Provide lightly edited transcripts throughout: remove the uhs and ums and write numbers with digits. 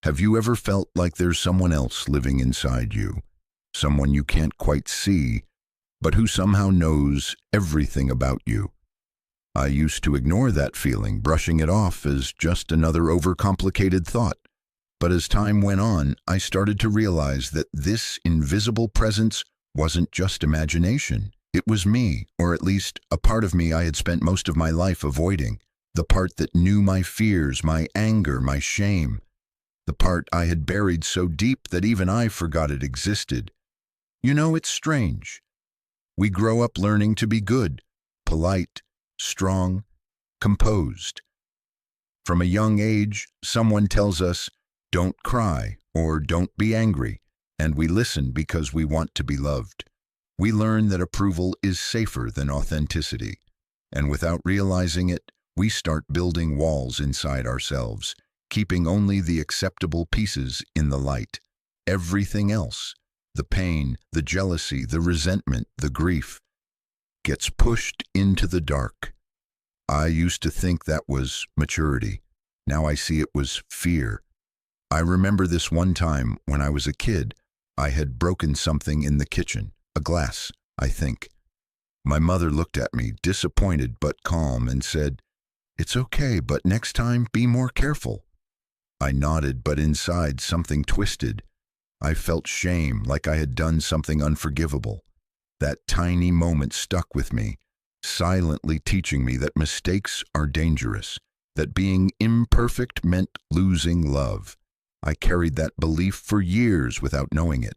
Have you ever felt like there's someone else living inside you? Someone you can't quite see, but who somehow knows everything about you? I used to ignore that feeling, brushing it off as just another overcomplicated thought. But as time went on, I started to realize that this invisible presence wasn't just imagination. It was me, or at least a part of me I had spent most of my life avoiding. The part that knew my fears, my anger, my shame. The part I had buried so deep that even I forgot it existed. You know, it's strange. We grow up learning to be good, polite, strong, composed. From a young age, someone tells us, "Don't cry," or "Don't be angry," and we listen because we want to be loved. We learn that approval is safer than authenticity, and without realizing it, we start building walls inside ourselves, keeping only the acceptable pieces in the light. Everything else, the pain, the jealousy, the resentment, the grief, gets pushed into the dark. I used to think that was maturity. Now I see it was fear. I remember this one time when I was a kid. I had broken something in the kitchen, a glass, I think. My mother looked at me, disappointed but calm, and said, "It's okay, but next time be more careful." I nodded, but inside something twisted. I felt shame, like I had done something unforgivable. That tiny moment stuck with me, silently teaching me that mistakes are dangerous, that being imperfect meant losing love. I carried that belief for years without knowing it.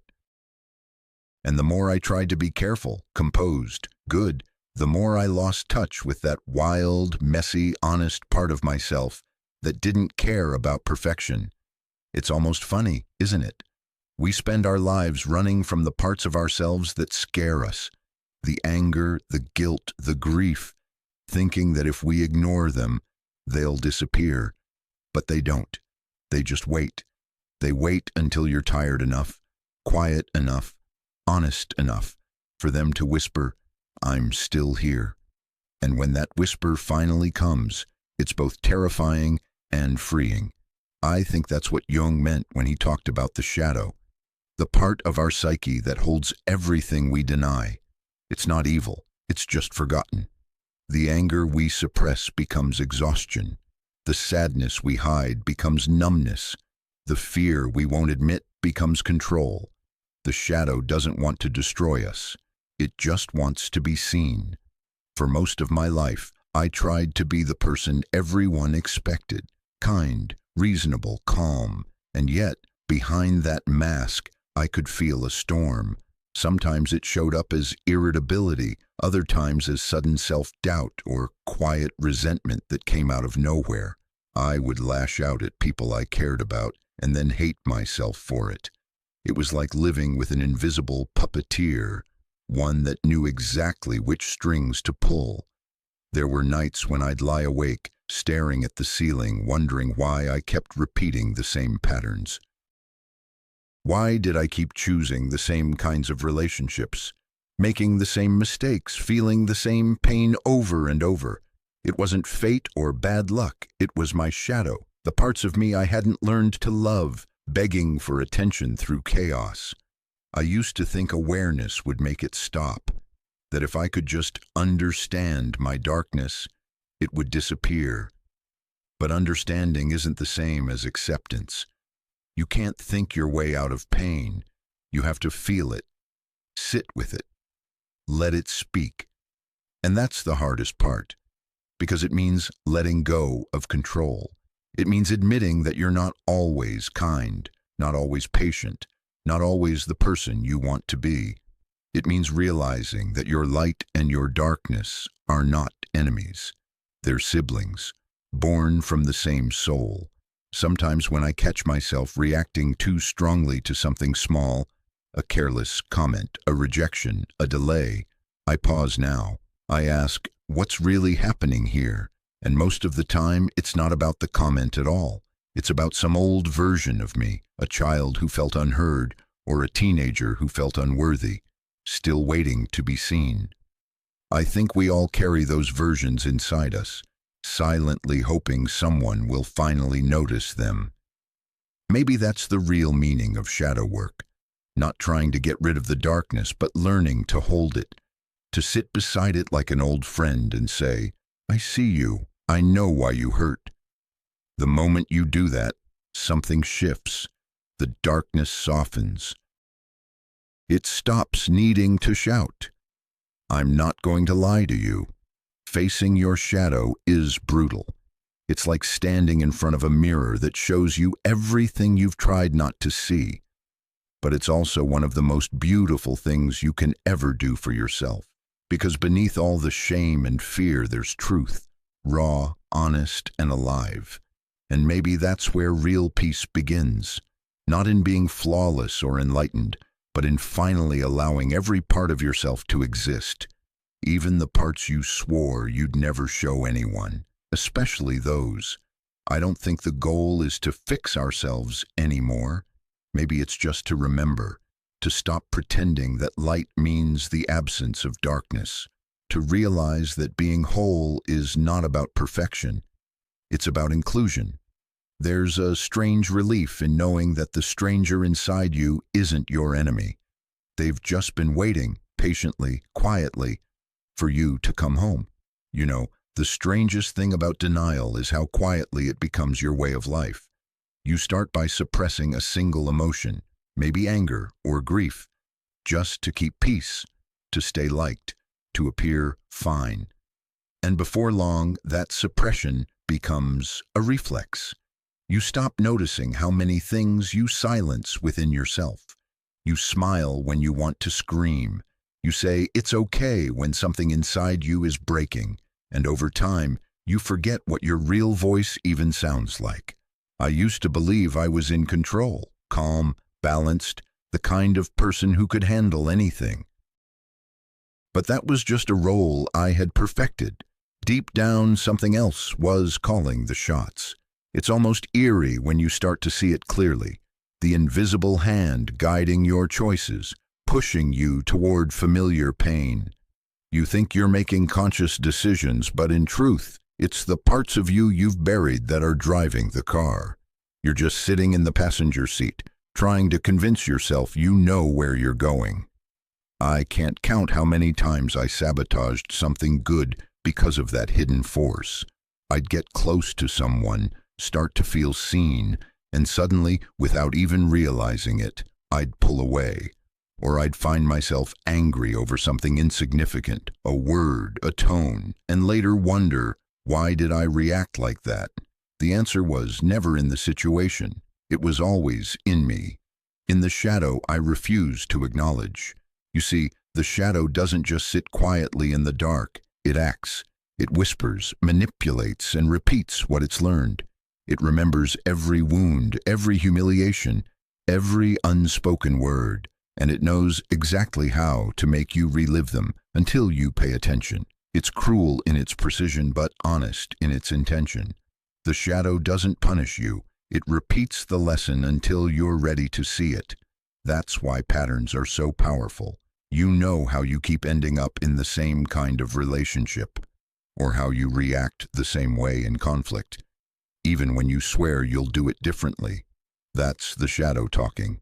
And the more I tried to be careful, composed, good, the more I lost touch with that wild, messy, honest part of myself that didn't care about perfection. It's almost funny, isn't it? We spend our lives running from the parts of ourselves that scare us, the anger, the guilt, the grief, thinking that if we ignore them, they'll disappear. But they don't. They just wait. They wait until you're tired enough, quiet enough, honest enough for them to whisper, "I'm still here." And when that whisper finally comes, it's both terrifying and freeing. I think that's what Jung meant when he talked about the shadow, the part of our psyche that holds everything we deny. It's not evil, it's just forgotten. The anger we suppress becomes exhaustion. The sadness we hide becomes numbness. The fear we won't admit becomes control. The shadow doesn't want to destroy us. It just wants to be seen. For most of my life, I tried to be the person everyone expected, kind, reasonable, calm, and yet, behind that mask, I could feel a storm. Sometimes it showed up as irritability, other times as sudden self-doubt or quiet resentment that came out of nowhere. I would lash out at people I cared about and then hate myself for it. It was like living with an invisible puppeteer, one that knew exactly which strings to pull. There were nights when I'd lie awake, staring at the ceiling, wondering why I kept repeating the same patterns. Why did I keep choosing the same kinds of relationships, making the same mistakes, feeling the same pain over and over? It wasn't fate or bad luck, it was my shadow, the parts of me I hadn't learned to love, begging for attention through chaos. I used to think awareness would make it stop, that if I could just understand my darkness, it would disappear. But understanding isn't the same as acceptance. You can't think your way out of pain. You have to feel it, sit with it, let it speak. And that's the hardest part, because it means letting go of control. It means admitting that you're not always kind, not always patient, not always the person you want to be. It means realizing that your light and your darkness are not enemies. They're siblings, born from the same soul. Sometimes when I catch myself reacting too strongly to something small, a careless comment, a rejection, a delay, I pause now. I ask, what's really happening here? And most of the time, it's not about the comment at all. It's about some old version of me, a child who felt unheard, or a teenager who felt unworthy, still waiting to be seen. I think we all carry those versions inside us, silently hoping someone will finally notice them. Maybe that's the real meaning of shadow work. Not trying to get rid of the darkness, but learning to hold it, to sit beside it like an old friend and say, I see you, I know why you hurt. The moment you do that, something shifts. The darkness softens. It stops needing to shout. I'm not going to lie to you. Facing your shadow is brutal. It's like standing in front of a mirror that shows you everything you've tried not to see. But it's also one of the most beautiful things you can ever do for yourself. Because beneath all the shame and fear, there's truth, raw, honest, and alive. And maybe that's where real peace begins. Not in being flawless or enlightened, but in finally allowing every part of yourself to exist. Even the parts you swore you'd never show anyone, especially those. I don't think the goal is to fix ourselves anymore. Maybe it's just to remember, to stop pretending that light means the absence of darkness, to realize that being whole is not about perfection. It's about inclusion. There's a strange relief in knowing that the stranger inside you isn't your enemy. They've just been waiting, patiently, quietly, for you to come home. You know, the strangest thing about denial is how quietly it becomes your way of life. You start by suppressing a single emotion, maybe anger or grief, just to keep peace, to stay liked, to appear fine. And before long, that suppression becomes a reflex. You stop noticing how many things you silence within yourself. You smile when you want to scream. You say it's okay when something inside you is breaking. And over time, you forget what your real voice even sounds like. I used to believe I was in control, calm, balanced, the kind of person who could handle anything. But that was just a role I had perfected. Deep down, something else was calling the shots. It's almost eerie when you start to see it clearly. The invisible hand guiding your choices, pushing you toward familiar pain. You think you're making conscious decisions, but in truth, it's the parts of you you've buried that are driving the car. You're just sitting in the passenger seat, trying to convince yourself you know where you're going. I can't count how many times I sabotaged something good because of that hidden force. I'd get close to someone, start to feel seen, and suddenly, without even realizing it, I'd pull away. Or I'd find myself angry over something insignificant, a word, a tone, and later wonder, why did I react like that? The answer was never in the situation. It was always in me. In the shadow I refused to acknowledge. You see, the shadow doesn't just sit quietly in the dark. It acts. It whispers, manipulates, and repeats what it's learned. It remembers every wound, every humiliation, every unspoken word. And it knows exactly how to make you relive them until you pay attention. It's cruel in its precision, but honest in its intention. The shadow doesn't punish you. It repeats the lesson until you're ready to see it. That's why patterns are so powerful. You know how you keep ending up in the same kind of relationship, or how you react the same way in conflict, even when you swear you'll do it differently. That's the shadow talking.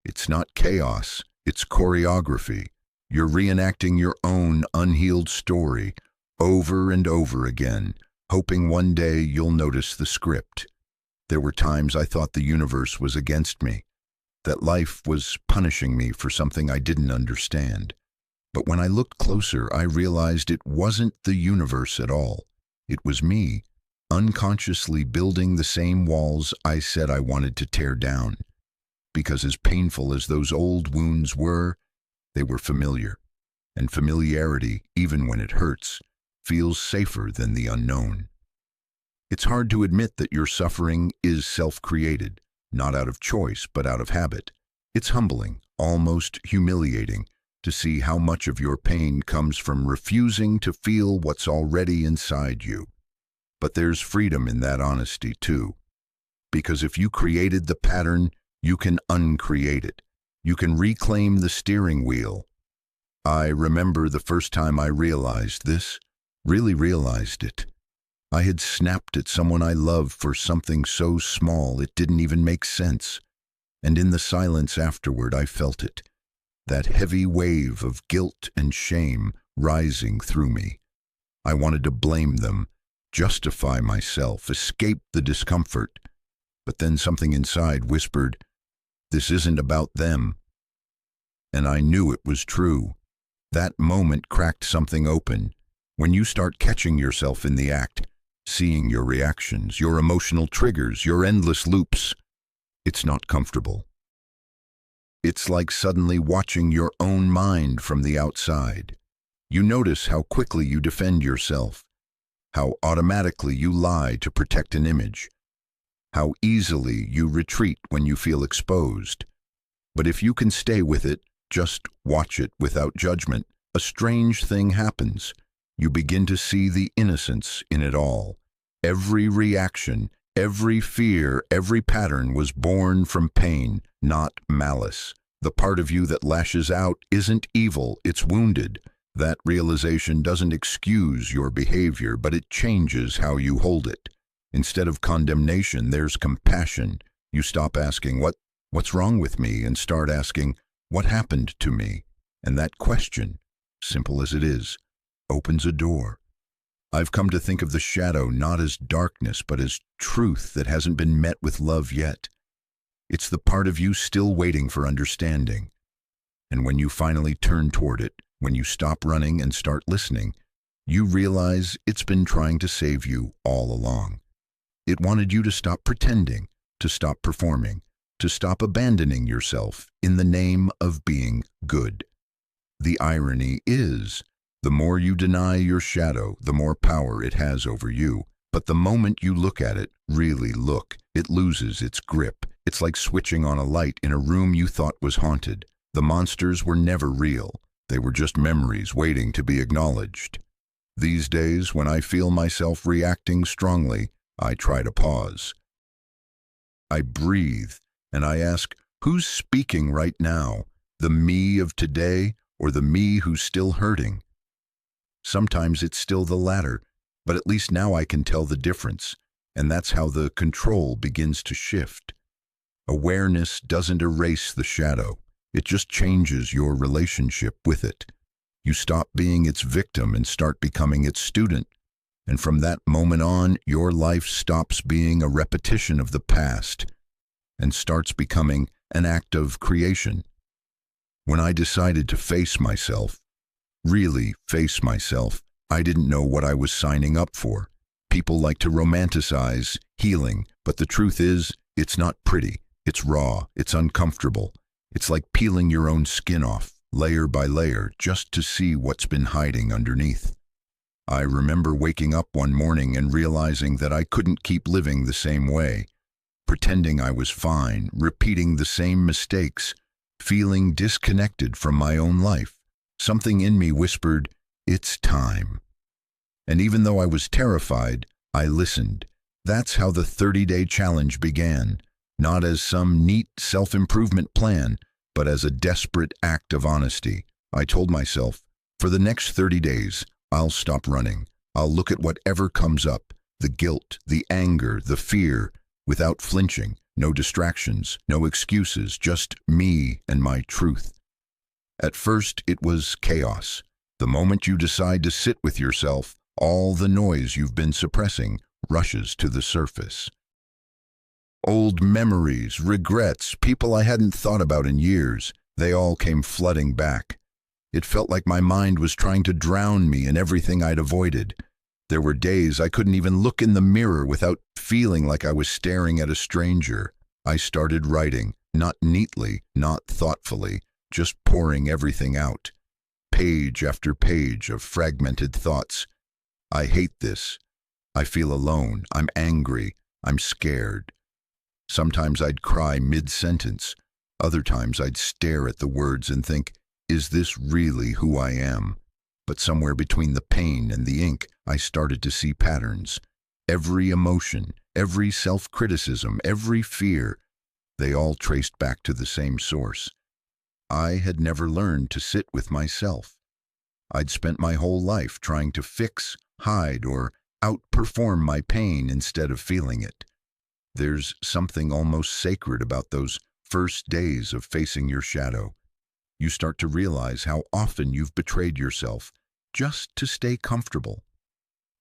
It's not chaos, it's choreography. You're reenacting your own unhealed story over and over again, hoping one day you'll notice the script. There were times I thought the universe was against me, that life was punishing me for something I didn't understand. But when I looked closer, I realized it wasn't the universe at all. It was me, unconsciously building the same walls I said I wanted to tear down. Because as painful as those old wounds were, they were familiar. And familiarity, even when it hurts, feels safer than the unknown. It's hard to admit that your suffering is self-created, not out of choice, but out of habit. It's humbling, almost humiliating, to see how much of your pain comes from refusing to feel what's already inside you. But there's freedom in that honesty, too. Because if you created the pattern, you can uncreate it. You can reclaim the steering wheel. I remember the first time I realized this, really realized it. I had snapped at someone I loved for something so small it didn't even make sense. And in the silence afterward, I felt it, that heavy wave of guilt and shame rising through me. I wanted to blame them, justify myself, escape the discomfort. But then something inside whispered, "This isn't about them." And I knew it was true. That moment cracked something open. When you start catching yourself in the act, seeing your reactions, your emotional triggers, your endless loops, it's not comfortable. It's like suddenly watching your own mind from the outside. You notice how quickly you defend yourself, how automatically you lie to protect an image, how easily you retreat when you feel exposed. But if you can stay with it, just watch it without judgment, a strange thing happens. You begin to see the innocence in it all. Every reaction, every fear, every pattern was born from pain, not malice. The part of you that lashes out isn't evil, it's wounded. That realization doesn't excuse your behavior, but it changes how you hold it. Instead of condemnation, there's compassion. You stop asking, what's wrong with me, and start asking, what happened to me? And that question, simple as it is, opens a door. I've come to think of the shadow not as darkness, but as truth that hasn't been met with love yet. It's the part of you still waiting for understanding. And when you finally turn toward it, when you stop running and start listening, you realize it's been trying to save you all along. It wanted you to stop pretending, to stop performing, to stop abandoning yourself in the name of being good. The irony is, the more you deny your shadow, the more power it has over you. But the moment you look at it, really look, it loses its grip. It's like switching on a light in a room you thought was haunted. The monsters were never real. They were just memories waiting to be acknowledged. These days, when I feel myself reacting strongly, I try to pause. I breathe, and I ask, who's speaking right now? The me of today, or the me who's still hurting? Sometimes it's still the latter, but at least now I can tell the difference, and that's how the control begins to shift. Awareness doesn't erase the shadow. It just changes your relationship with it. You stop being its victim and start becoming its student. And from that moment on, your life stops being a repetition of the past and starts becoming an act of creation. When I decided to face myself, really face myself, I didn't know what I was signing up for. People like to romanticize healing, but the truth is, it's not pretty. It's raw. It's uncomfortable. It's like peeling your own skin off, layer by layer, just to see what's been hiding underneath. I remember waking up one morning and realizing that I couldn't keep living the same way, pretending I was fine, repeating the same mistakes, feeling disconnected from my own life. Something in me whispered, "It's time." And even though I was terrified, I listened. That's how the 30-day challenge began, not as some neat self-improvement plan, but as a desperate act of honesty. I told myself, for the next 30 days, I'll stop running. I'll look at whatever comes up, the guilt, the anger, the fear, without flinching. No distractions, no excuses, just me and my truth. At first, it was chaos. The moment you decide to sit with yourself, all the noise you've been suppressing rushes to the surface. Old memories, regrets, people I hadn't thought about in years, they all came flooding back. It felt like my mind was trying to drown me in everything I'd avoided. There were days I couldn't even look in the mirror without feeling like I was staring at a stranger. I started writing, not neatly, not thoughtfully, just pouring everything out. Page after page of fragmented thoughts. I hate this. I feel alone. I'm angry. I'm scared. Sometimes I'd cry mid-sentence. Other times I'd stare at the words and think, is this really who I am? But somewhere between the pain and the ink, I started to see patterns. Every emotion, every self-criticism, every fear, they all traced back to the same source. I had never learned to sit with myself. I'd spent my whole life trying to fix, hide, or outperform my pain instead of feeling it. There's something almost sacred about those first days of facing your shadow. You start to realize how often you've betrayed yourself just to stay comfortable.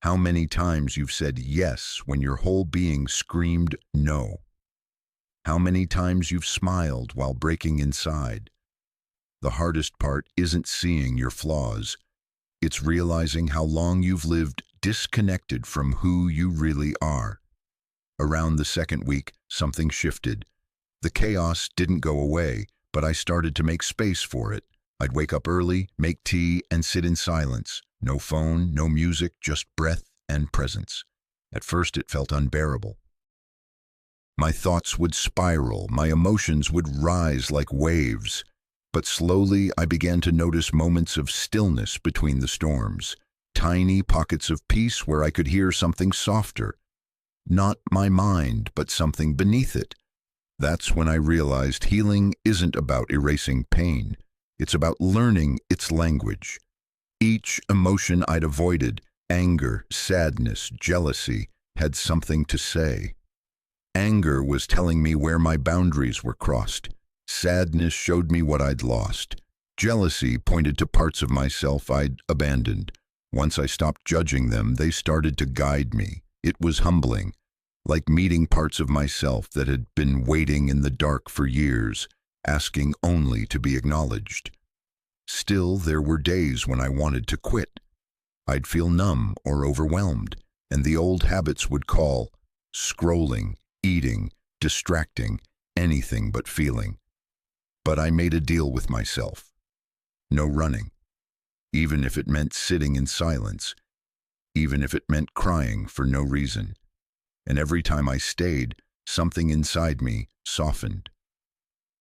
How many times you've said yes when your whole being screamed no. How many times you've smiled while breaking inside. The hardest part isn't seeing your flaws. It's realizing how long you've lived disconnected from who you really are. Around the second week, something shifted. The chaos didn't go away, but I started to make space for it. I'd wake up early, make tea, and sit in silence. No phone, no music, just breath and presence. At first it felt unbearable. My thoughts would spiral, my emotions would rise like waves. But slowly I began to notice moments of stillness between the storms, tiny pockets of peace where I could hear something softer. Not my mind, but something beneath it. That's when I realized healing isn't about erasing pain. It's about learning its language. Each emotion I'd avoided, anger, sadness, jealousy, had something to say. Anger was telling me where my boundaries were crossed. Sadness showed me what I'd lost. Jealousy pointed to parts of myself I'd abandoned. Once I stopped judging them, they started to guide me. It was humbling, like meeting parts of myself that had been waiting in the dark for years, asking only to be acknowledged. Still, there were days when I wanted to quit. I'd feel numb or overwhelmed, and the old habits would call, scrolling, eating, distracting, anything but feeling. But I made a deal with myself. No running, even if it meant sitting in silence, even if it meant crying for no reason. And every time I stayed, something inside me softened.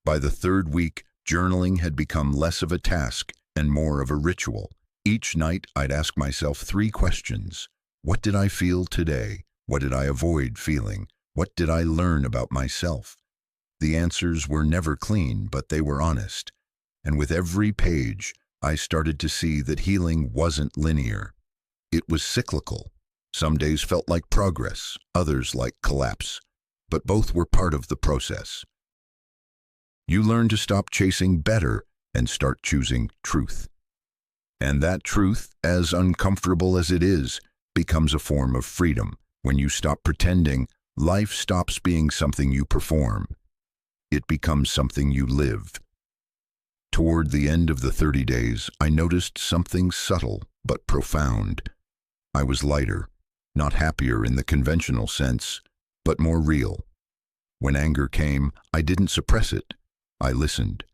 By the third week, journaling had become less of a task and more of a ritual. Each night, I'd ask myself 3 questions. What did I feel today? What did I avoid feeling? What did I learn about myself? The answers were never clean, but they were honest. And with every page, I started to see that healing wasn't linear. It was cyclical. Some days felt like progress, others like collapse, but both were part of the process. You learn to stop chasing better and start choosing truth. And that truth, as uncomfortable as it is, becomes a form of freedom. When you stop pretending, life stops being something you perform. It becomes something you live. Toward the end of the 30 days, I noticed something subtle but profound. I was lighter, not happier in the conventional sense, but more real. When anger came, I didn't suppress it. I listened.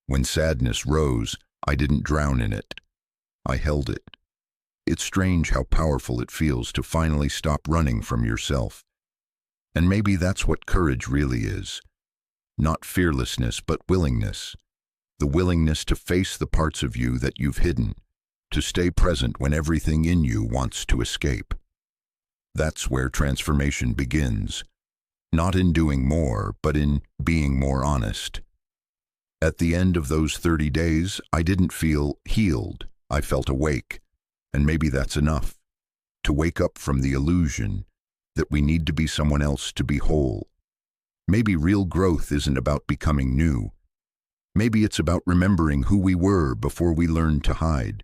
When sadness rose, I didn't drown in it. I held it. It's strange how powerful it feels to finally stop running from yourself. And maybe that's what courage really is. Not fearlessness, but willingness. The willingness to face the parts of you that you've hidden, to stay present when everything in you wants to escape. That's where transformation begins. Not in doing more, but in being more honest. At the end of those 30 days, I didn't feel healed. I felt awake. And maybe that's enough. To wake up from the illusion that we need to be someone else to be whole. Maybe real growth isn't about becoming new. Maybe it's about remembering who we were before we learned to hide.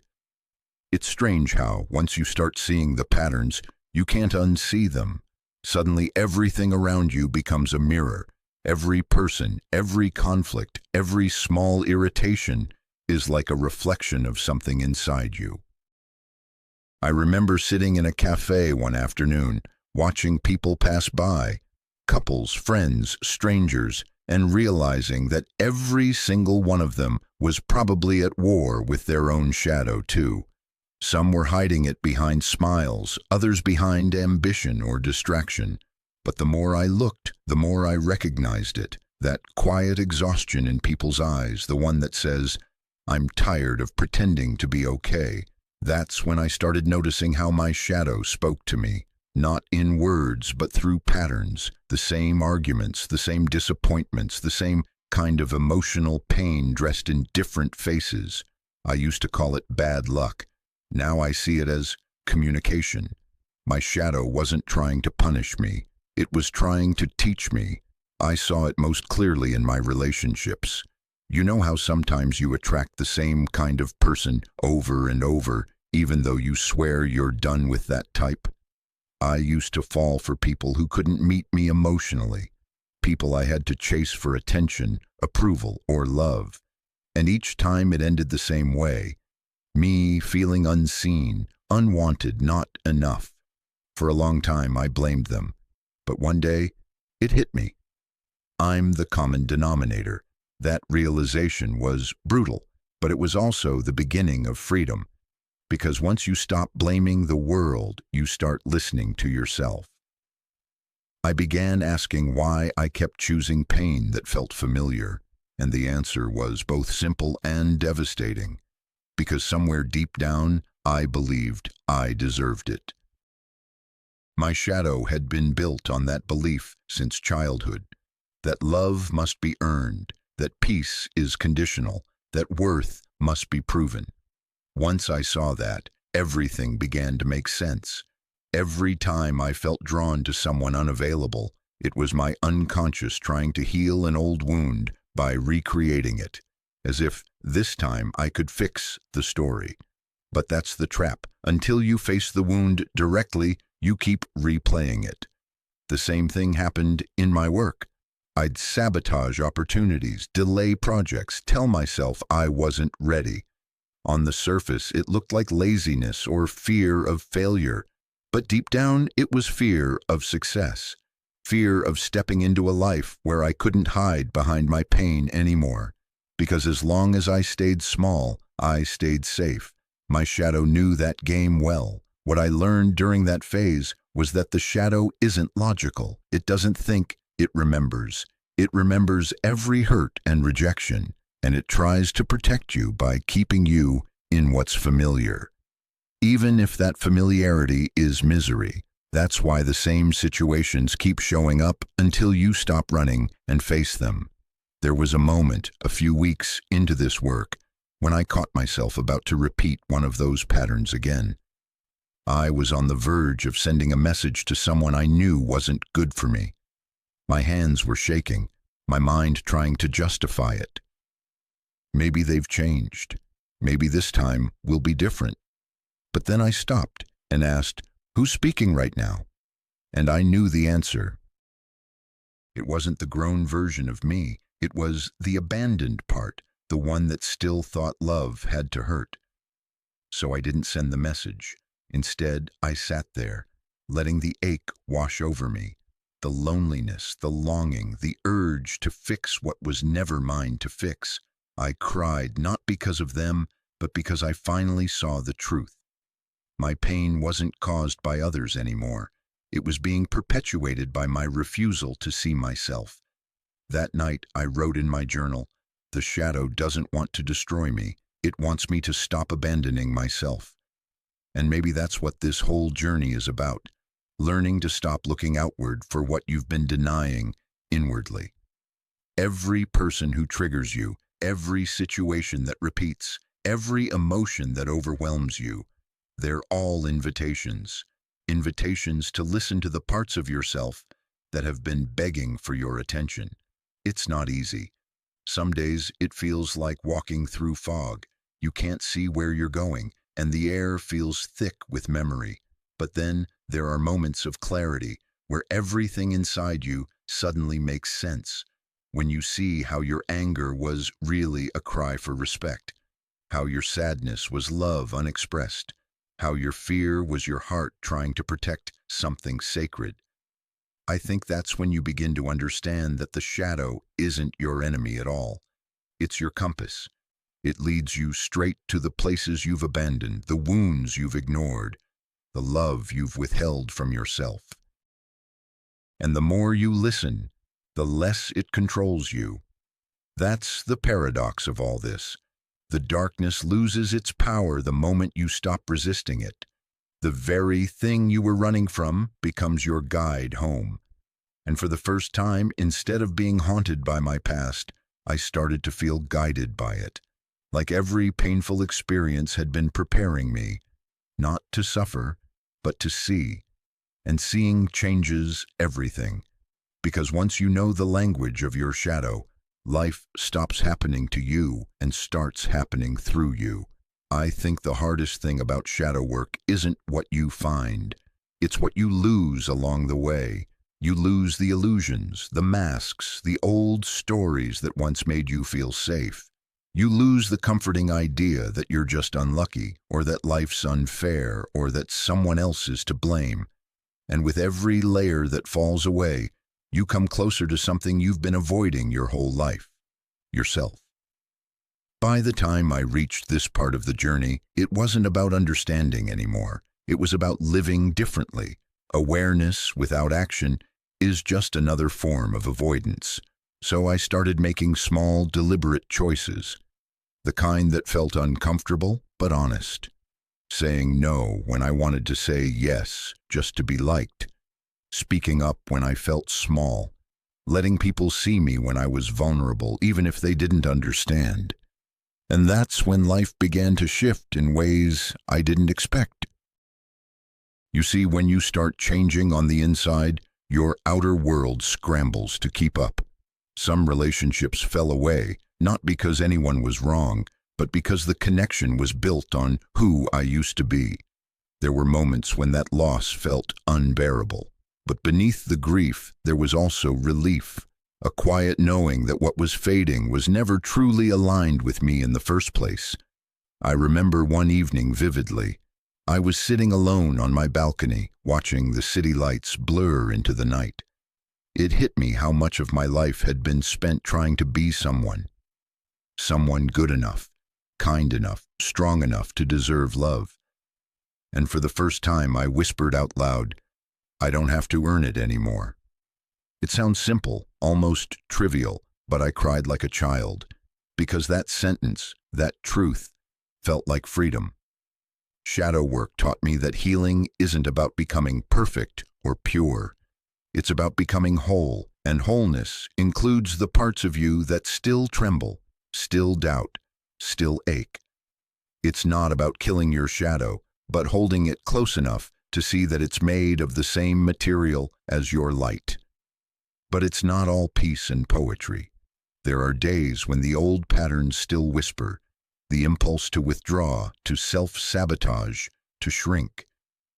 It's strange how, once you start seeing the patterns, you can't unsee them. Suddenly everything around you becomes a mirror. Every person, every conflict, every small irritation is like a reflection of something inside you. I remember sitting in a cafe one afternoon, watching people pass by, couples, friends, strangers, and realizing that every single one of them was probably at war with their own shadow too. Some were hiding it behind smiles, others behind ambition or distraction. But the more I looked, the more I recognized it, that quiet exhaustion in people's eyes, the one that says, "I'm tired of pretending to be okay." That's when I started noticing how my shadow spoke to me, not in words, but through patterns, the same arguments, the same disappointments, the same kind of emotional pain dressed in different faces. I used to call it bad luck. Now I see it as communication. My shadow wasn't trying to punish me. It was trying to teach me. I saw it most clearly in my relationships. You know how sometimes you attract the same kind of person over and over, even though you swear you're done with that type? I used to fall for people who couldn't meet me emotionally, people I had to chase for attention, approval, or love. And each time it ended the same way. Me feeling unseen, unwanted, not enough. For a long time I blamed them. But one day, it hit me. I'm the common denominator. That realization was brutal, but it was also the beginning of freedom. Because once you stop blaming the world, you start listening to yourself. I began asking why I kept choosing pain that felt familiar, and the answer was both simple and devastating. Because somewhere deep down, I believed I deserved it. My shadow had been built on that belief since childhood, that love must be earned, that peace is conditional, that worth must be proven. Once I saw that, everything began to make sense. Every time I felt drawn to someone unavailable, it was my unconscious trying to heal an old wound by recreating it, as if this time I could fix the story. But that's the trap. Until you face the wound directly, you keep replaying it. The same thing happened in my work. I'd sabotage opportunities, delay projects, tell myself I wasn't ready. On the surface, it looked like laziness or fear of failure, but deep down, it was fear of success, fear of stepping into a life where I couldn't hide behind my pain anymore. Because as long as I stayed small, I stayed safe. My shadow knew that game well. What I learned during that phase was that the shadow isn't logical. It doesn't think, it remembers. It remembers every hurt and rejection, and it tries to protect you by keeping you in what's familiar. Even if that familiarity is misery, that's why the same situations keep showing up until you stop running and face them. There was a moment, a few weeks into this work, when I caught myself about to repeat one of those patterns again. I was on the verge of sending a message to someone I knew wasn't good for me. My hands were shaking, my mind trying to justify it. Maybe they've changed. Maybe this time will be different. But then I stopped and asked, who's speaking right now? And I knew the answer. It wasn't the grown version of me. It was the abandoned part, the one that still thought love had to hurt. So I didn't send the message. Instead, I sat there, letting the ache wash over me, the loneliness, the longing, the urge to fix what was never mine to fix. I cried, not because of them, but because I finally saw the truth. My pain wasn't caused by others anymore. It was being perpetuated by my refusal to see myself. That night, I wrote in my journal, "The shadow doesn't want to destroy me. It wants me to stop abandoning myself." And maybe that's what this whole journey is about, learning to stop looking outward for what you've been denying inwardly. Every person who triggers you, every situation that repeats, every emotion that overwhelms you, they're all invitations. Invitations to listen to the parts of yourself that have been begging for your attention. It's not easy. Some days it feels like walking through fog. You can't see where you're going, and the air feels thick with memory. But then there are moments of clarity where everything inside you suddenly makes sense. When you see how your anger was really a cry for respect, how your sadness was love unexpressed, how your fear was your heart trying to protect something sacred. I think that's when you begin to understand that the shadow isn't your enemy at all. It's your compass. It leads you straight to the places you've abandoned, the wounds you've ignored, the love you've withheld from yourself. And the more you listen, the less it controls you. That's the paradox of all this. The darkness loses its power the moment you stop resisting it. The very thing you were running from becomes your guide home. And for the first time, instead of being haunted by my past, I started to feel guided by it. Like every painful experience had been preparing me, not to suffer, but to see, And seeing changes everything. Because once you know the language of your shadow, life stops happening to you and starts happening through you. I think the hardest thing about shadow work isn't what you find. It's what you lose along the way. You lose the illusions, the masks, the old stories that once made you feel safe. You lose the comforting idea that you're just unlucky, or that life's unfair, or that someone else is to blame. And with every layer that falls away, you come closer to something you've been avoiding your whole life: yourself. By the time I reached this part of the journey, it wasn't about understanding anymore. It was about living differently. Awareness without action is just another form of avoidance. So I started making small, deliberate choices. The kind that felt uncomfortable, but honest. Saying no when I wanted to say yes, just to be liked. Speaking up when I felt small. Letting people see me when I was vulnerable, even if they didn't understand. And that's when life began to shift in ways I didn't expect. You see, when you start changing on the inside, your outer world scrambles to keep up. Some relationships fell away, not because anyone was wrong, but because the connection was built on who I used to be. There were moments when that loss felt unbearable. But beneath the grief, there was also relief. A quiet knowing that what was fading was never truly aligned with me in the first place. I remember one evening vividly. I was sitting alone on my balcony, watching the city lights blur into the night. It hit me how much of my life had been spent trying to be someone. Someone good enough, kind enough, strong enough to deserve love. And for the first time I whispered out loud, I don't have to earn it anymore. It sounds simple, almost trivial, but I cried like a child, because that sentence, that truth, felt like freedom. Shadow work taught me that healing isn't about becoming perfect or pure. It's about becoming whole, and wholeness includes the parts of you that still tremble, still doubt, still ache. It's not about killing your shadow, but holding it close enough to see that it's made of the same material as your light. But it's not all peace and poetry. There are days when the old patterns still whisper, the impulse to withdraw, to self-sabotage, to shrink.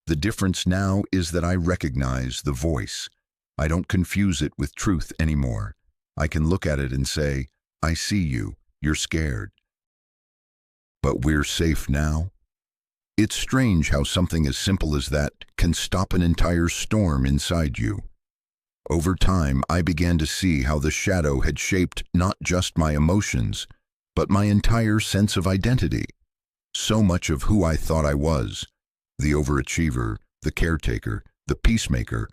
The difference now is that I recognize the voice. I don't confuse it with truth anymore. I can look at it and say, I see you, you're scared. But we're safe now. It's strange how something as simple as that can stop an entire storm inside you. Over time, I began to see how the shadow had shaped not just my emotions, but my entire sense of identity. So much of who I thought I was, the overachiever, the caretaker, the peacemaker,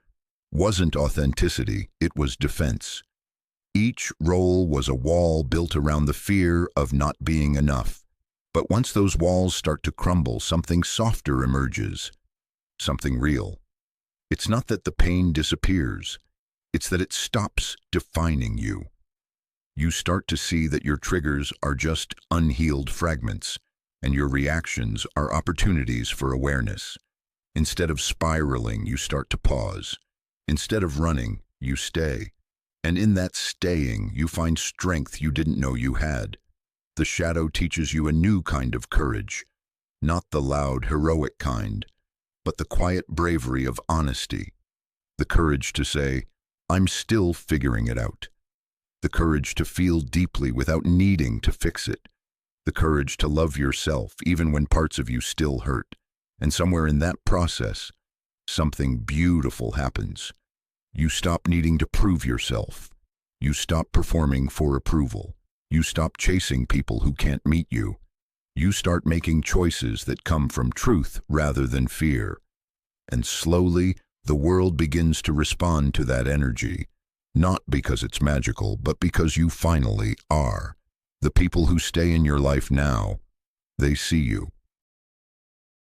wasn't authenticity, it was defense. Each role was a wall built around the fear of not being enough. But once those walls start to crumble, something softer emerges, something real. It's not that the pain disappears, it's that it stops defining you. You start to see that your triggers are just unhealed fragments, and your reactions are opportunities for awareness. Instead of spiraling, you start to pause. Instead of running, you stay. And in that staying, you find strength you didn't know you had. The shadow teaches you a new kind of courage, not the loud, heroic kind, but the quiet bravery of honesty. The courage to say, I'm still figuring it out. The courage to feel deeply without needing to fix it. The courage to love yourself even when parts of you still hurt. And somewhere in that process, something beautiful happens. You stop needing to prove yourself. You stop performing for approval. You stop chasing people who can't meet you. You start making choices that come from truth rather than fear. And slowly, the world begins to respond to that energy, not because it's magical, but because you finally are. The people who stay in your life now, they see you.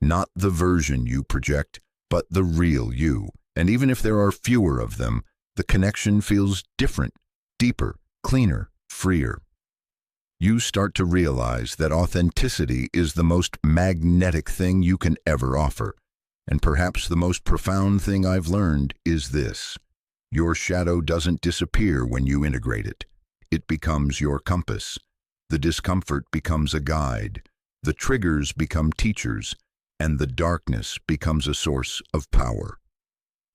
Not the version you project, but the real you. And even if there are fewer of them, the connection feels different, deeper, cleaner, freer. You start to realize that authenticity is the most magnetic thing you can ever offer. And perhaps the most profound thing I've learned is this: your shadow doesn't disappear when you integrate it. It becomes your compass. The discomfort becomes a guide. The triggers become teachers, and the darkness becomes a source of power.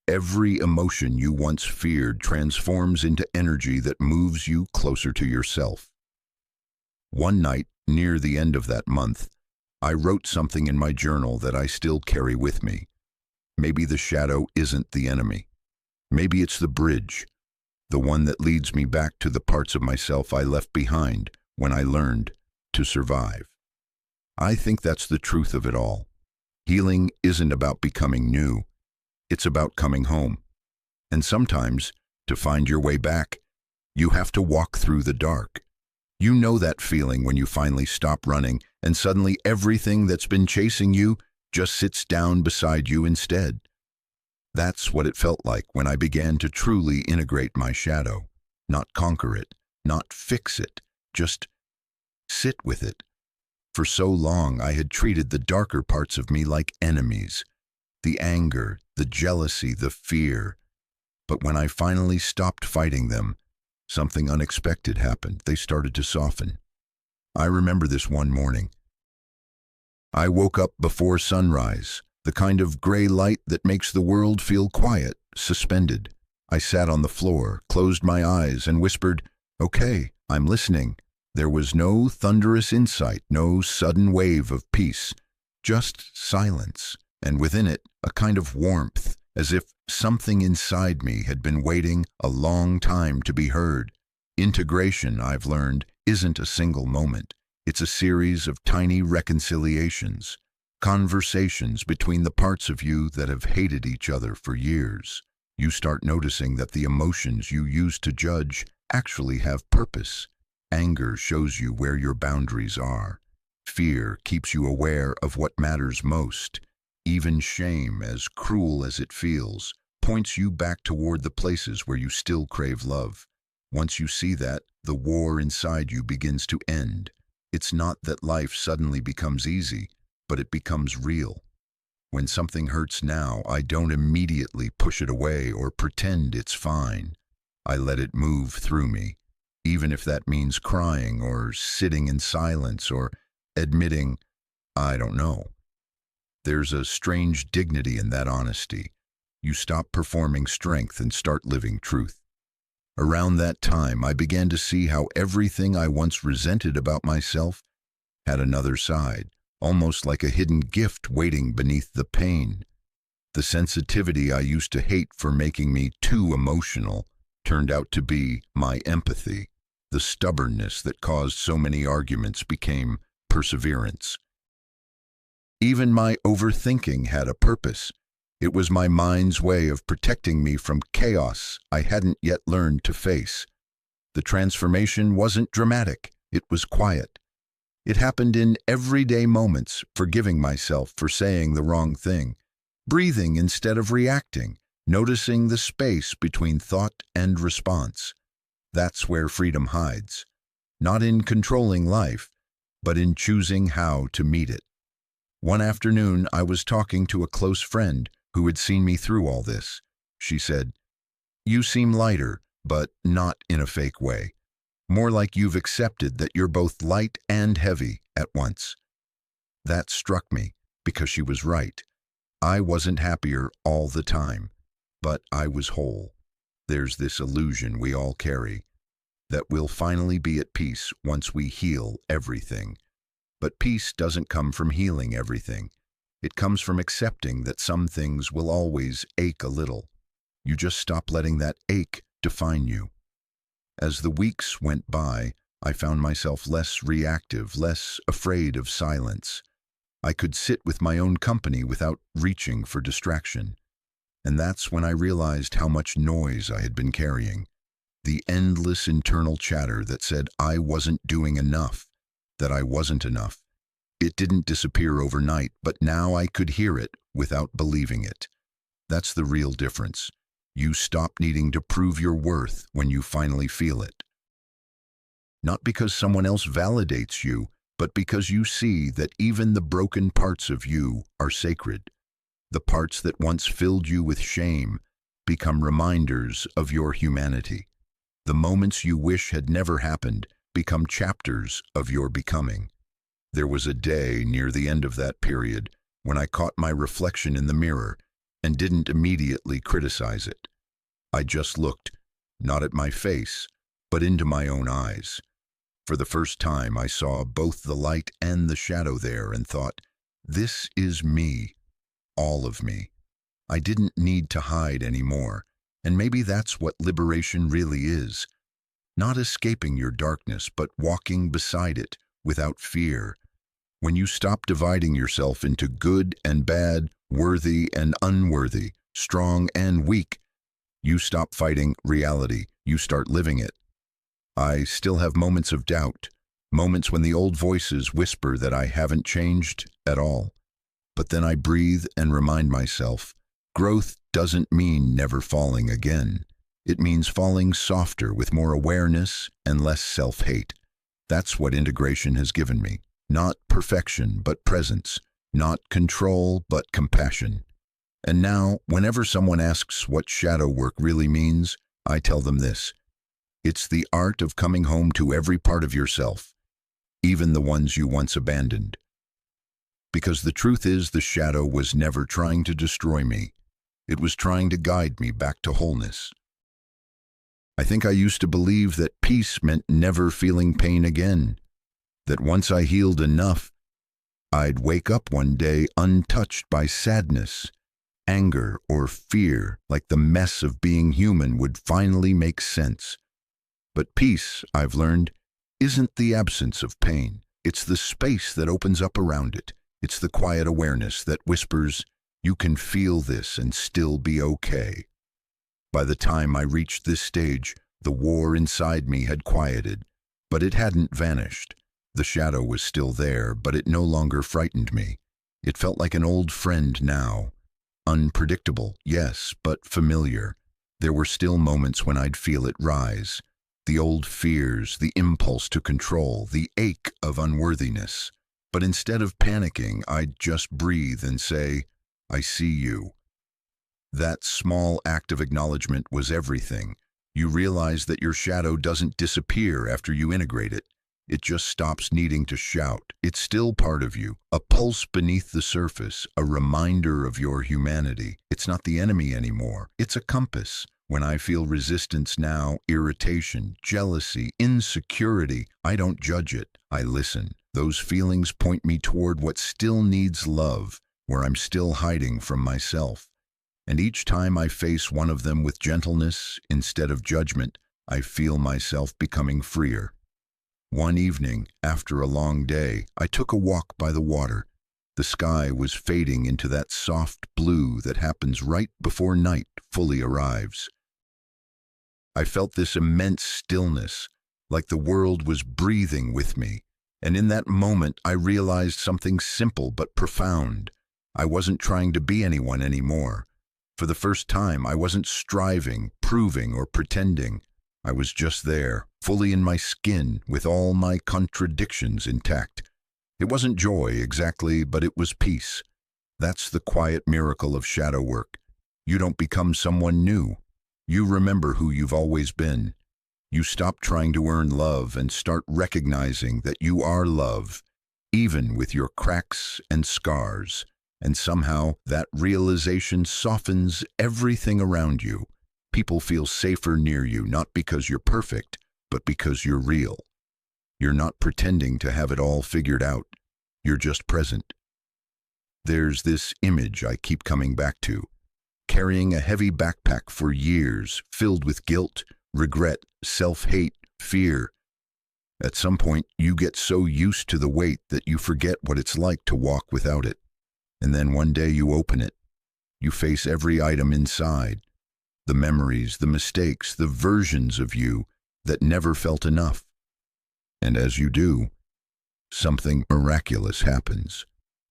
Every emotion you once feared transforms into energy that moves you closer to yourself. One night, near the end of that month, I wrote something in my journal that I still carry with me. Maybe the shadow isn't the enemy. Maybe it's the bridge, the one that leads me back to the parts of myself I left behind when I learned to survive. I think that's the truth of it all. Healing isn't about becoming new. It's about coming home. And sometimes, to find your way back, you have to walk through the dark. You know that feeling when you finally stop running and suddenly everything that's been chasing you just sits down beside you instead. That's what it felt like when I began to truly integrate my shadow. Not conquer it, not fix it, just sit with it. For so long I had treated the darker parts of me like enemies. The anger, the jealousy, the fear. But when I finally stopped fighting them, something unexpected happened. They started to soften. I remember this one morning. I woke up before sunrise, the kind of gray light that makes the world feel quiet, suspended. I sat on the floor, closed my eyes, and whispered, "Okay, I'm listening." There was no thunderous insight, no sudden wave of peace, just silence, and within it, a kind of warmth, as if something inside me had been waiting a long time to be heard. Integration, I've learned, isn't a single moment. It's a series of tiny reconciliations, conversations between the parts of you that have hated each other for years. You start noticing that the emotions you used to judge actually have purpose. Anger shows you where your boundaries are. Fear keeps you aware of what matters most. Even shame, as cruel as it feels, points you back toward the places where you still crave love. Once you see that, the war inside you begins to end. It's not that life suddenly becomes easy, but it becomes real. When something hurts now, I don't immediately push it away or pretend it's fine. I let it move through me, even if that means crying or sitting in silence or admitting, I don't know. There's a strange dignity in that honesty. You stop performing strength and start living truth. Around that time, I began to see how everything I once resented about myself had another side, almost like a hidden gift waiting beneath the pain. The sensitivity I used to hate for making me too emotional turned out to be my empathy. The stubbornness that caused so many arguments became perseverance. Even my overthinking had a purpose. It was my mind's way of protecting me from chaos I hadn't yet learned to face. The transformation wasn't dramatic, it was quiet. It happened in everyday moments, forgiving myself for saying the wrong thing, breathing instead of reacting, noticing the space between thought and response. That's where freedom hides, not in controlling life, but in choosing how to meet it. One afternoon, I was talking to a close friend who had seen me through all this. She said, "You seem lighter, but not in a fake way. More like you've accepted that you're both light and heavy at once." That struck me, because she was right. I wasn't happier all the time, but I was whole. There's this illusion we all carry, that we'll finally be at peace once we heal everything. But peace doesn't come from healing everything. It comes from accepting that some things will always ache a little. You just stop letting that ache define you. As the weeks went by, I found myself less reactive, less afraid of silence. I could sit with my own company without reaching for distraction. And that's when I realized how much noise I had been carrying. The endless internal chatter that said I wasn't doing enough, that I wasn't enough. It didn't disappear overnight, but now I could hear it without believing it. That's the real difference. You stop needing to prove your worth when you finally feel it. Not because someone else validates you, but because you see that even the broken parts of you are sacred. The parts that once filled you with shame become reminders of your humanity. The moments you wish had never happened become chapters of your becoming. There was a day near the end of that period when I caught my reflection in the mirror and didn't immediately criticize it. I just looked, not at my face, but into my own eyes. For the first time, I saw both the light and the shadow there and thought, this is me, all of me. I didn't need to hide anymore, and maybe that's what liberation really is. Not escaping your darkness, but walking beside it without fear. When you stop dividing yourself into good and bad, worthy and unworthy, strong and weak, you stop fighting reality, you start living it. I still have moments of doubt, moments when the old voices whisper that I haven't changed at all. But then I breathe and remind myself, growth doesn't mean never falling again. It means falling softer with more awareness and less self-hate. That's what integration has given me. Not perfection, but presence. Not control, but compassion. And now, whenever someone asks what shadow work really means, I tell them this. It's the art of coming home to every part of yourself, even the ones you once abandoned. Because the truth is, the shadow was never trying to destroy me. It was trying to guide me back to wholeness. I think I used to believe that peace meant never feeling pain again, that once I healed enough, I'd wake up one day untouched by sadness, anger, or fear, like the mess of being human would finally make sense. But peace, I've learned, isn't the absence of pain. It's the space that opens up around it. It's the quiet awareness that whispers, you can feel this and still be okay. By the time I reached this stage, the war inside me had quieted, but it hadn't vanished. The shadow was still there, but it no longer frightened me. It felt like an old friend now. Unpredictable, yes, but familiar. There were still moments when I'd feel it rise. The old fears, the impulse to control, the ache of unworthiness. But instead of panicking, I'd just breathe and say, I see you. That small act of acknowledgement was everything. You realize that your shadow doesn't disappear after you integrate it. It just stops needing to shout. It's still part of you, a pulse beneath the surface, a reminder of your humanity. It's not the enemy anymore. It's a compass. When I feel resistance now, irritation, jealousy, insecurity, I don't judge it. I listen. Those feelings point me toward what still needs love, where I'm still hiding from myself. And each time I face one of them with gentleness instead of judgment, I feel myself becoming freer. One evening, after a long day, I took a walk by the water. The sky was fading into that soft blue that happens right before night fully arrives. I felt this immense stillness, like the world was breathing with me. And in that moment, I realized something simple but profound. I wasn't trying to be anyone anymore. For the first time, I wasn't striving, proving, or pretending. I was just there, fully in my skin, with all my contradictions intact. It wasn't joy exactly, but it was peace. That's the quiet miracle of shadow work. You don't become someone new. You remember who you've always been. You stop trying to earn love and start recognizing that you are love, even with your cracks and scars. And somehow that realization softens everything around you. People feel safer near you, not because you're perfect, but because you're real. You're not pretending to have it all figured out. You're just present. There's this image I keep coming back to. Carrying a heavy backpack for years, filled with guilt, regret, self-hate, fear. At some point, you get so used to the weight that you forget what it's like to walk without it. And then one day you open it. You face every item inside. The memories, the mistakes, the versions of you that never felt enough. And as you do, something miraculous happens.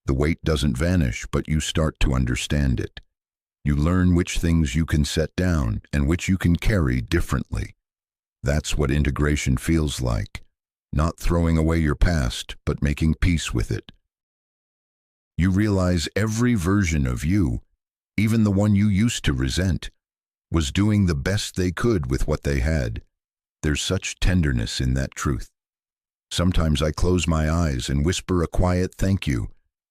The weight doesn't vanish, but you start to understand it. You learn which things you can set down and which you can carry differently. That's what integration feels like. Not throwing away your past, but making peace with it. You realize every version of you even the one you used to resent, was doing the best they could with what they had. There's such tenderness in that truth. Sometimes I close my eyes and whisper a quiet thank you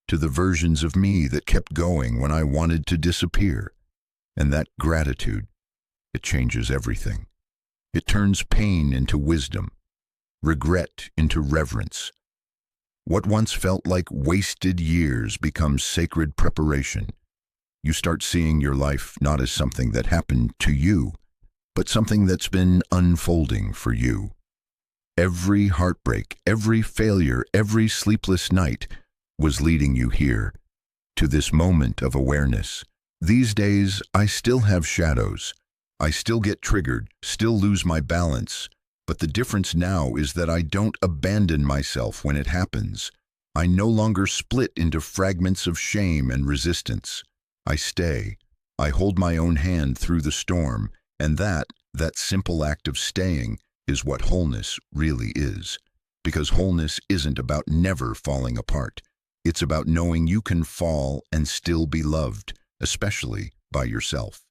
to the versions of me that kept going when I wanted to disappear. And that gratitude, it changes everything. It turns pain into wisdom, regret into reverence. What once felt like wasted years becomes sacred preparation. You start seeing your life not as something that happened to you, but something that's been unfolding for you. Every heartbreak, every failure, every sleepless night was leading you here, to this moment of awareness. These days, I still have shadows. I still get triggered, still lose my balance, but the difference now is that I don't abandon myself when it happens. I no longer split into fragments of shame and resistance. I stay. I hold my own hand through the storm, and that simple act of staying is what wholeness really is. Because wholeness isn't about never falling apart. It's about knowing you can fall and still be loved, especially by yourself.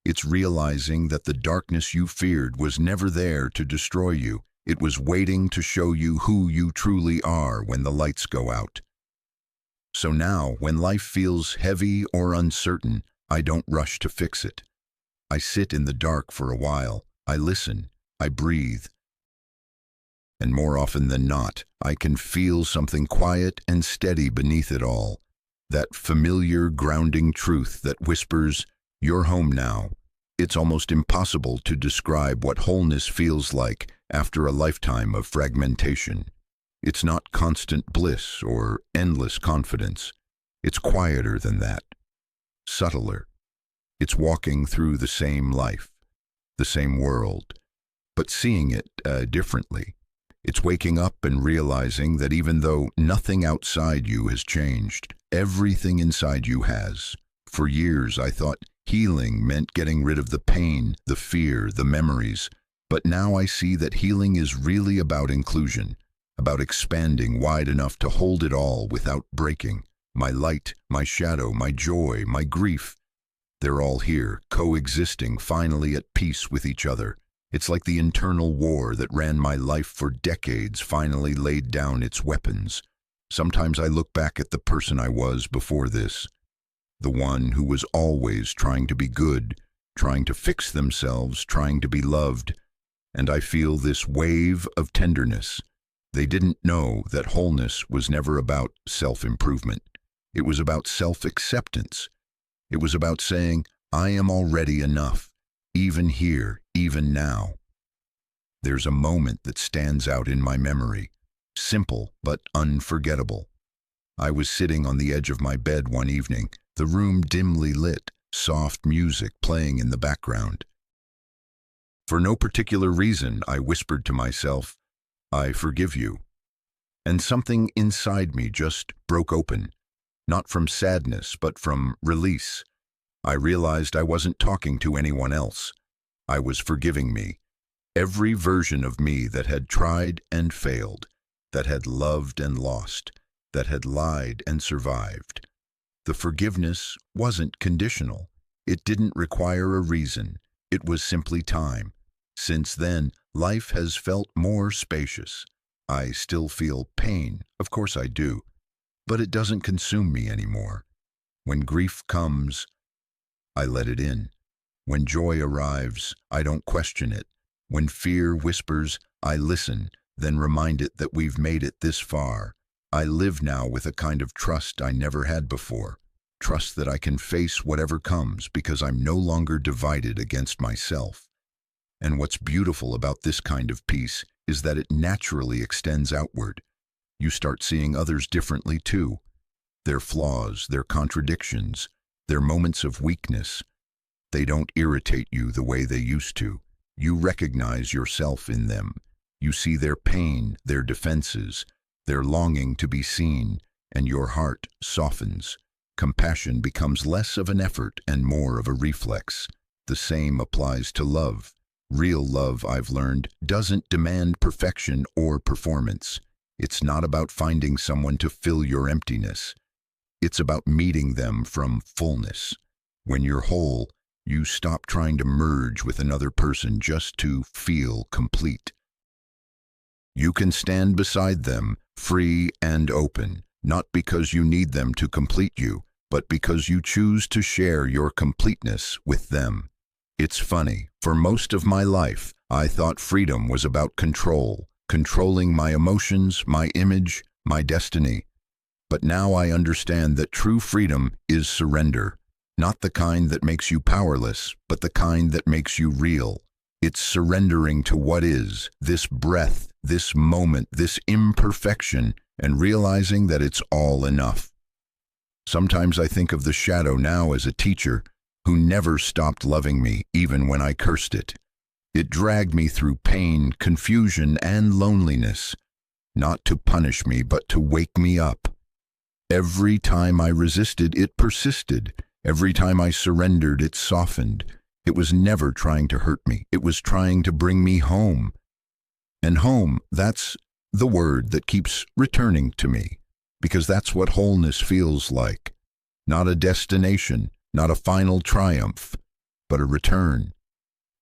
It's realizing that the darkness you feared was never there to destroy you. It was waiting to show you who you truly are when the lights go out. So now, when life feels heavy or uncertain, I don't rush to fix it. I sit in the dark for a while. I listen. I breathe. And more often than not, I can feel something quiet and steady beneath it all. That familiar, grounding truth that whispers, "You're home now." It's almost impossible to describe what wholeness feels like after a lifetime of fragmentation. It's not constant bliss or endless confidence. It's quieter than that, subtler. It's walking through the same life, the same world, but seeing it differently. It's waking up and realizing that even though nothing outside you has changed, everything inside you has. For years, I thought healing meant getting rid of the pain, the fear, the memories. But now I see that healing is really about inclusion, about expanding wide enough to hold it all without breaking. My light, my shadow, my joy, my grief, they're all here, coexisting, finally at peace with each other. It's like the internal war that ran my life for decades finally laid down its weapons. Sometimes I look back at the person I was before this, the one who was always trying to be good, trying to fix themselves, trying to be loved, and I feel this wave of tenderness. They didn't know that wholeness was never about self-improvement. It was about self-acceptance. It was about saying, I am already enough, even here, even now. There's a moment that stands out in my memory, simple but unforgettable. I was sitting on the edge of my bed one evening, the room dimly lit, soft music playing in the background. For no particular reason, I whispered to myself, I forgive you. And something inside me just broke open, not from sadness, but from release. I realized I wasn't talking to anyone else. I was forgiving me, every version of me that had tried and failed, that had loved and lost, that had lied and survived. The forgiveness wasn't conditional. It didn't require a reason. It was simply time. Since then, life has felt more spacious. I still feel pain, of course I do, but it doesn't consume me anymore. When grief comes, I let it in. When joy arrives, I don't question it. When fear whispers, I listen, then remind it that we've made it this far. I live now with a kind of trust I never had before. Trust that I can face whatever comes because I'm no longer divided against myself. And what's beautiful about this kind of peace is that it naturally extends outward. You start seeing others differently too. Their flaws, their contradictions, their moments of weakness. They don't irritate you the way they used to. You recognize yourself in them. You see their pain, their defenses, their longing to be seen, and your heart softens. Compassion becomes less of an effort and more of a reflex. The same applies to love. Real love, I've learned, doesn't demand perfection or performance. It's not about finding someone to fill your emptiness. It's about meeting them from fullness. When you're whole, you stop trying to merge with another person just to feel complete. You can stand beside them, free and open, not because you need them to complete you, but because you choose to share your completeness with them. It's funny, for most of my life, I thought freedom was about control, controlling my emotions, my image, my destiny. But now I understand that true freedom is surrender, not the kind that makes you powerless, but the kind that makes you real. It's surrendering to what is, this breath, this moment, this imperfection, and realizing that it's all enough. Sometimes I think of the shadow now as a teacher who never stopped loving me even when I cursed it. It dragged me through pain, confusion, and loneliness, not to punish me, but to wake me up. Every time I resisted, it persisted. Every time I surrendered, it softened. It was never trying to hurt me. It was trying to bring me home. And home, that's the word that keeps returning to me, because that's what wholeness feels like. Not a destination, not a final triumph, but a return.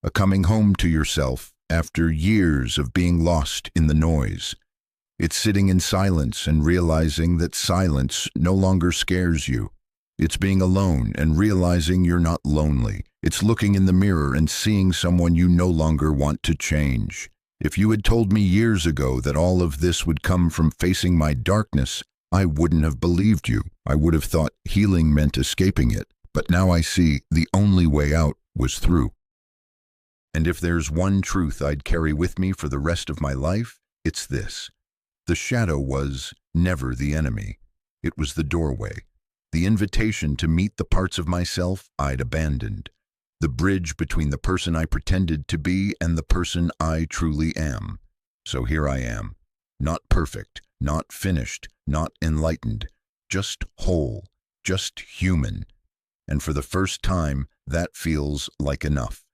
A coming home to yourself after years of being lost in the noise. It's sitting in silence and realizing that silence no longer scares you. It's being alone and realizing you're not lonely. It's looking in the mirror and seeing someone you no longer want to change. If you had told me years ago that all of this would come from facing my darkness, I wouldn't have believed you. I would have thought healing meant escaping it. But now I see the only way out was through. And if there's one truth I'd carry with me for the rest of my life, it's this. The shadow was never the enemy. It was the doorway, the invitation to meet the parts of myself I'd abandoned, the bridge between the person I pretended to be and the person I truly am. So here I am, not perfect, not finished, not enlightened, just whole, just human. And for the first time, that feels like enough.